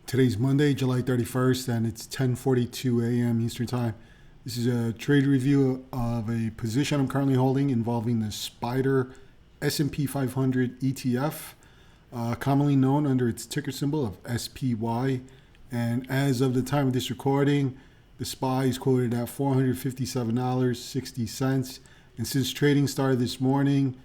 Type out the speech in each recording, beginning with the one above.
Today's Monday, July 31st, and it's 10:42 a.m. Eastern Time. This is a trade review of a position I'm currently holding involving the SPDR S&P 500 ETF, commonly known under its ticker symbol of SPY. And as of the time of this recording, the SPY is quoted at $457.60. And since trading started this morning,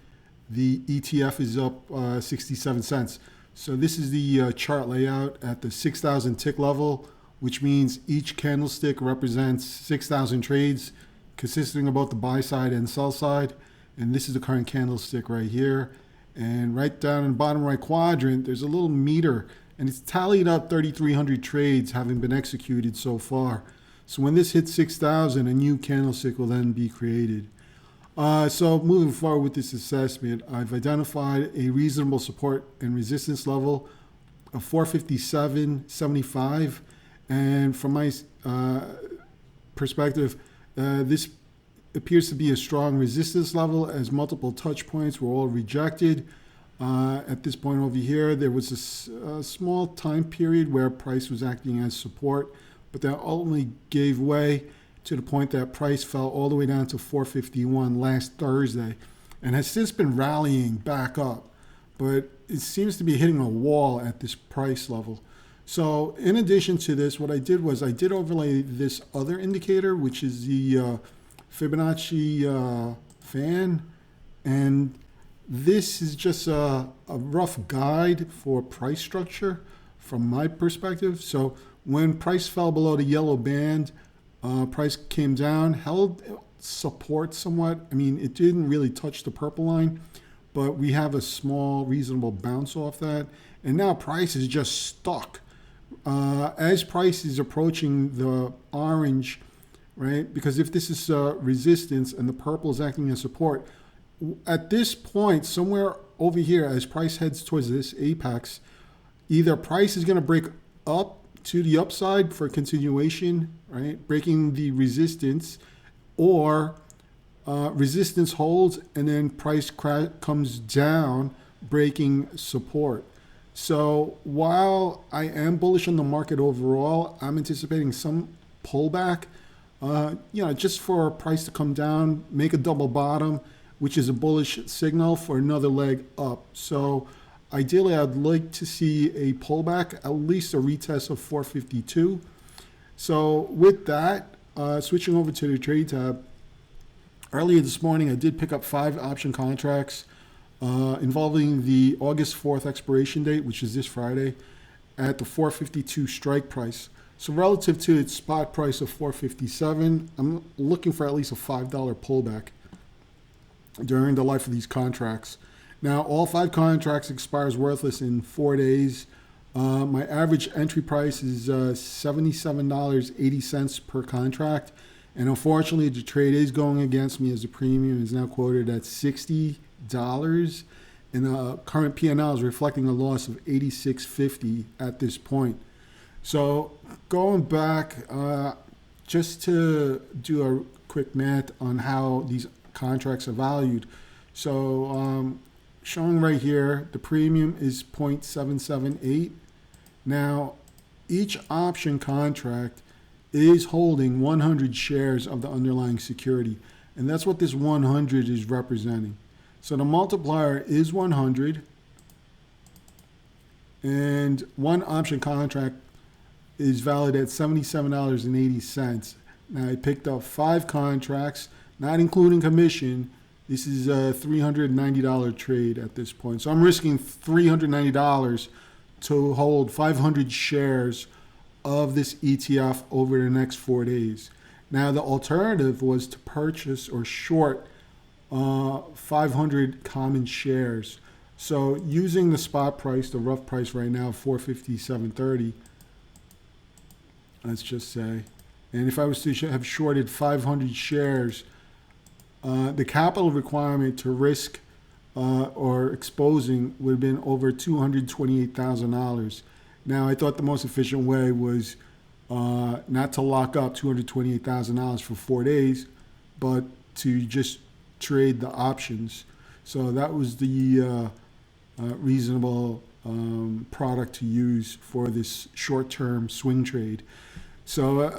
the ETF is up 67 cents. So this is the chart layout at the 6,000 tick level, which means each candlestick represents 6,000 trades consisting of both the buy side and sell side. And this is the current candlestick right here. And right down in the bottom right quadrant, there's a little meter, and it's tallied up 3,300 trades having been executed so far. So when this hits 6,000, a new candlestick will then be created. So moving forward with this assessment, I've identified a reasonable support and resistance level of 457.75. And from my perspective, this appears to be a strong resistance level as multiple touch points were all rejected. At this point over here, there was a small time period where price was acting as support, but that ultimately gave way to the point that price fell all the way down to 451 last Thursday and has since been rallying back up. But it seems to be hitting a wall at this price level. So in addition to this, what I did was I did overlay this other indicator, which is the Fibonacci fan. And this is just a rough guide for price structure from my perspective. So when price fell below the yellow band, price came down, held support somewhat. I mean, it didn't really touch the purple line, but we have a small, reasonable bounce off that. And now price is just stuck. As price is approaching the orange, right? Because if this is resistance and the purple is acting as support, at this point, somewhere over here, as price heads towards this apex, either price is going to break up to the upside for continuation, right? Breaking the resistance, or resistance holds and then price comes down, breaking support. So while I am bullish on the market overall, I'm anticipating some pullback, just for price to come down, make a double bottom, which is a bullish signal for another leg up. So ideally, I'd like to see a pullback, at least a retest of 452. So with that, switching over to the trade tab, earlier this morning, I did pick up 5 option contracts involving the August 4th expiration date, which is this Friday, at the 452 strike price. So relative to its spot price of 457, I'm looking for at least a $5 pullback during the life of these contracts. Now, all 5 contracts expires worthless in 4 days. My average entry price is $77.80 per contract. And unfortunately, the trade is going against me as the premium is now quoted at $60. And the current P&L is reflecting a loss of $86.50 at this point. So going back, just to do a quick math on how these contracts are valued. So showing right here, the premium is 0.778. Now, each option contract is holding 100 shares of the underlying security, and that's what this 100 is representing. So the multiplier is 100, and one option contract is valued at $77.80. Now, I picked up 5 contracts, not including commission. This is a $390 trade at this point. So I'm risking $390 to hold 500 shares of this ETF over the next 4 days. Now, the alternative was to purchase or short 500 common shares. So using the spot price, the rough price right now, 457.30, let's just say, and if I was to have shorted 500 shares, the capital requirement to risk or exposing would have been over $228,000. Now, I thought the most efficient way was not to lock up $228,000 for 4 days, but to just trade the options. So that was the reasonable product to use for this short-term swing trade. So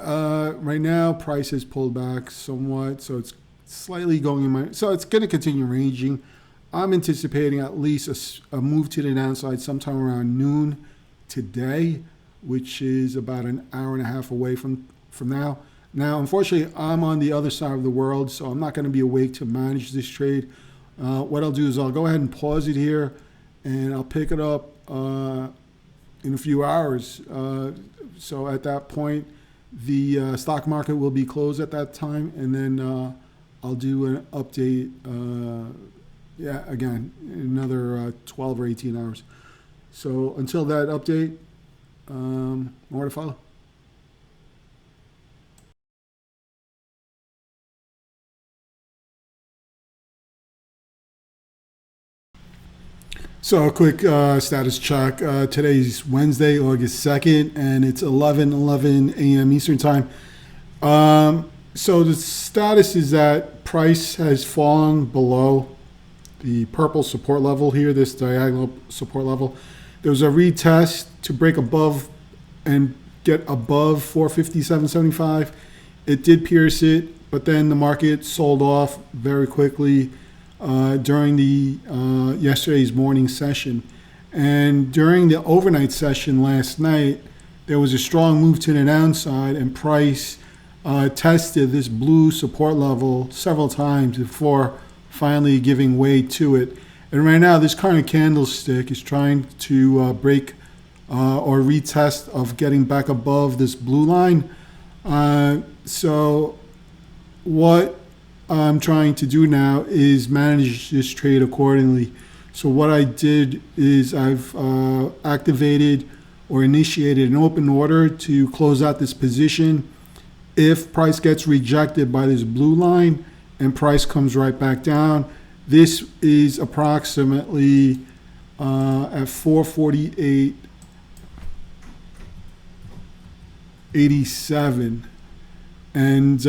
right now, price has pulled back somewhat, so it's slightly going in my. So it's going to continue ranging. I'm anticipating at least a move to the downside sometime around noon today, which is about an hour and a half away from now. Now, unfortunately, I'm on the other side of the world, so I'm not going to be awake to manage this trade. What I'll do is I'll go ahead and pause it here, and I'll pick it up in a few hours. So at that point, the stock market will be closed at that time, and then I'll do an update, again, in another 12 or 18 hours. So until that update, more to follow. So a quick status check. Today's Wednesday, August 2nd, and it's 11:11 a.m. Eastern Time. So the status is that price has fallen below the purple support level here, this diagonal support level. There was a retest to break above and get above 457.75. It did pierce it, but then the market sold off very quickly during the yesterday's morning session. And during the overnight session last night, there was a strong move to the downside, and price tested this blue support level several times before finally giving way to it. And right now, this current candlestick is trying to break or retest of getting back above this blue line. So what I'm trying to do now is manage this trade accordingly. So what I did is I've activated or initiated an open order to close out this position. If price gets rejected by this blue line and price comes right back down, this is approximately at 448.87, and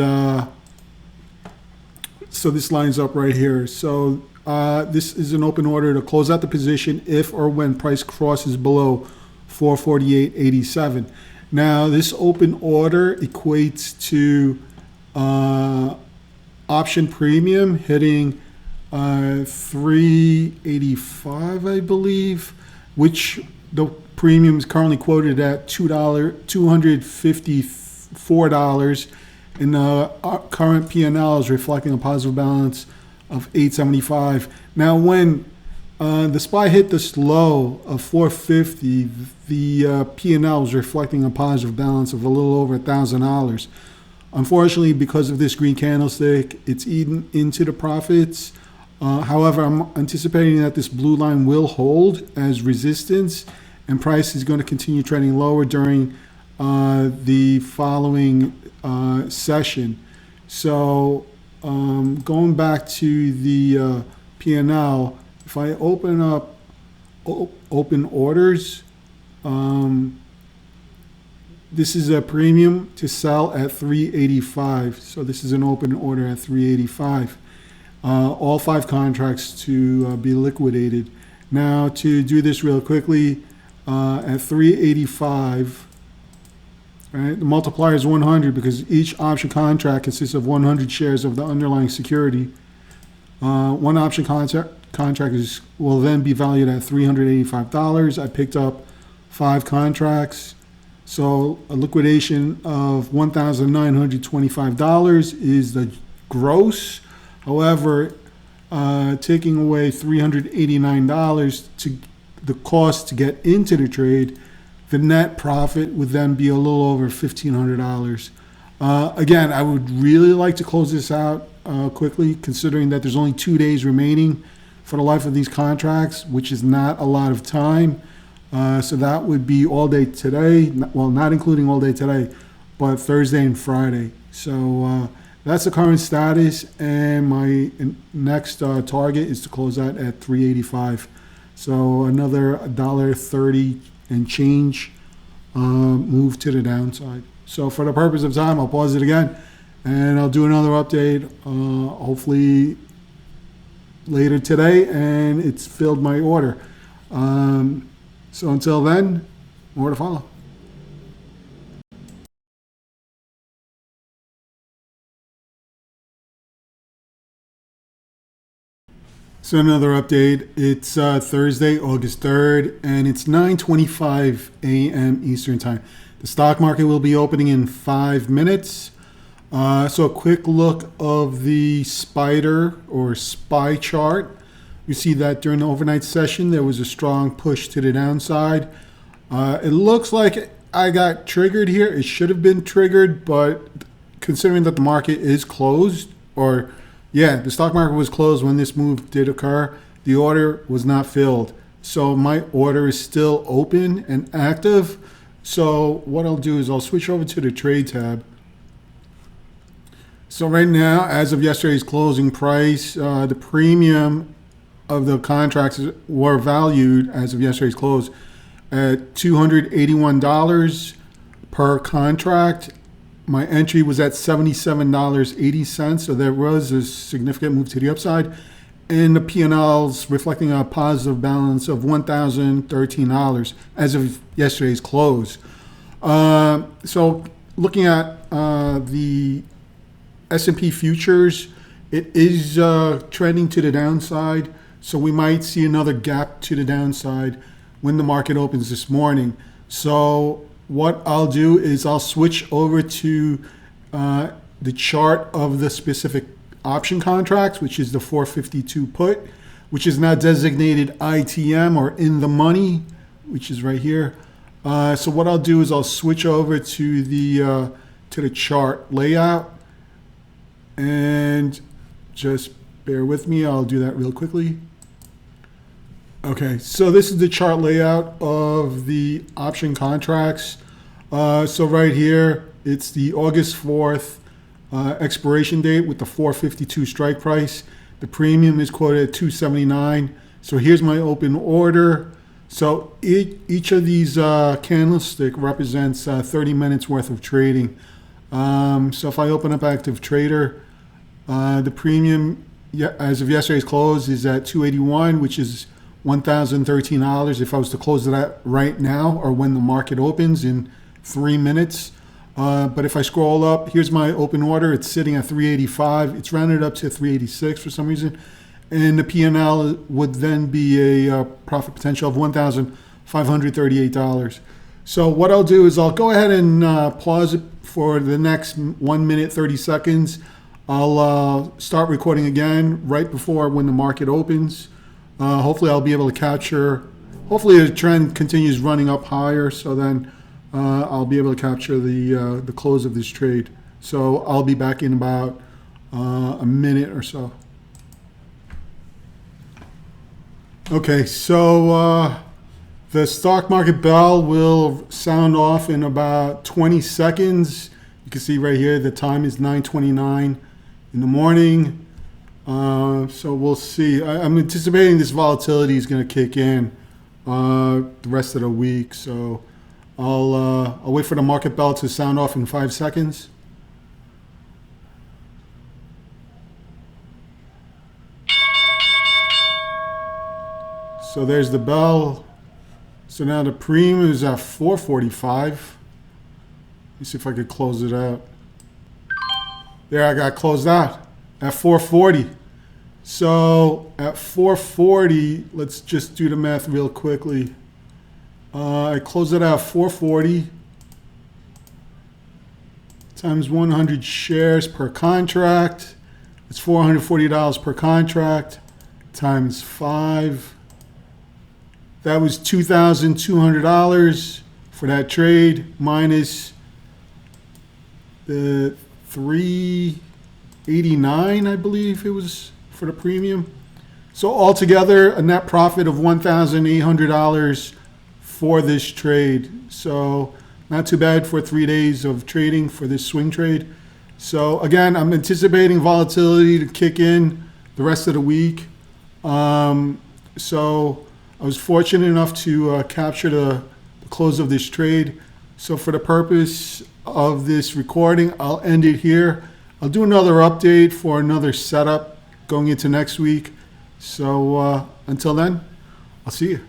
so this lines up right here. So this is an open order to close out the position if or when price crosses below 448.87. Now, this open order equates to option premium hitting 385, I believe, which the premium is currently quoted at $254, and the current P&L is reflecting a positive balance of 875. Now, when the SPY hit this low of 450, the P&L was reflecting a positive balance of a little over $1,000. Unfortunately, because of this green candlestick, it's eaten into the profits. However, I'm anticipating that this blue line will hold as resistance, and price is going to continue trending lower during the following session. So going back to the P&L, if I open up open orders, this is a premium to sell at 385. So this is an open order at 385. All 5 contracts to be liquidated. Now, to do this real quickly, at 385, right, the multiplier is 100 because each option contract consists of 100 shares of the underlying security. One option contract will then be valued at $385. I picked up 5 contracts. So a liquidation of $1,925 is the gross. However, taking away $389 to the cost to get into the trade, the net profit would then be a little over $1,500. Again, I would really like to close this out quickly, considering that there's only 2 days remaining for the life of these contracts, which is not a lot of time. So that would be all day today, well, not including all day today, but Thursday and Friday. So that's the current status, and my next target is to close out at 385. So another $1.30 and change move to the downside. So for the purpose of time, I'll pause it again, and I'll do another update, hopefully later today, and it's filled my order. So until then, more to follow. So another update. It's Thursday, August 3rd, and it's 9:25 a.m. Eastern Time. The stock market will be opening in 5 minutes. So a quick look of the spider or SPY chart. You see that during the overnight session, there was a strong push to the downside. It looks like I got triggered here. It should have been triggered, but considering that the market is closed, the stock market was closed when this move did occur, the order was not filled. So my order is still open and active. So what I'll do is I'll switch over to the trade tab. So right now, as of yesterday's closing price, the premium of the contracts were valued as of yesterday's close at $281 per contract. My entry was at $77.80, so there was a significant move to the upside. And the P&L's reflecting a positive balance of $1,013 as of yesterday's close. So looking at the S&P futures, it is trending to the downside. So we might see another gap to the downside when the market opens this morning. So what I'll do is I'll switch over to the chart of the specific option contracts, which is the 452 put, which is now designated ITM or in the money, which is right here. So what I'll do is I'll switch over to the chart layout, and just bear with me. I'll do that real quickly. Okay, so this is the chart layout of the option contracts. So right here, it's the August 4th expiration date with the 452 strike price. The premium is quoted at 279. So here's my open order. So each of these candlestick represents 30 minutes worth of trading. So if I open up Active Trader, the premium as of yesterday's close is at 281, which is $1,013 if I was to close that right now or when the market opens in 3 minutes. But if I scroll up, here's my open order. It's sitting at 385. It's rounded up to 386 for some reason. And the P&L would then be a profit potential of $1,538. So what I'll do is I'll go ahead and pause it for the next 1 minute, 30 seconds. I'll start recording again right before when the market opens. Hopefully I'll be able to capture, hopefully the trend continues running up higher, so then I'll be able to capture the close of this trade. So I'll be back in about a minute or so. Okay, so the stock market bell will sound off in about 20 seconds. You can see right here the time is 9:29 in the morning. So we'll see. I'm anticipating this volatility is going to kick in the rest of the week. So I'll wait for the market bell to sound off in 5 seconds. So there's the bell. So now the premium is at 445. Let me see if I could close it out. There, I got closed out at 440. So at 440, let's just do the math real quickly. I closed it out at 440 times 100 shares per contract. It's $440 per contract times 5. That was $2,200 for that trade minus the 389, I believe it was for the premium. So altogether, a net profit of $1,800 for this trade. So not too bad for 3 days of trading for this swing trade. So again, I'm anticipating volatility to kick in the rest of the week. So I was fortunate enough to capture the close of this trade. So for the purpose of this recording, I'll end it here. I'll do another update for another setup going into next week. So until then, I'll see you.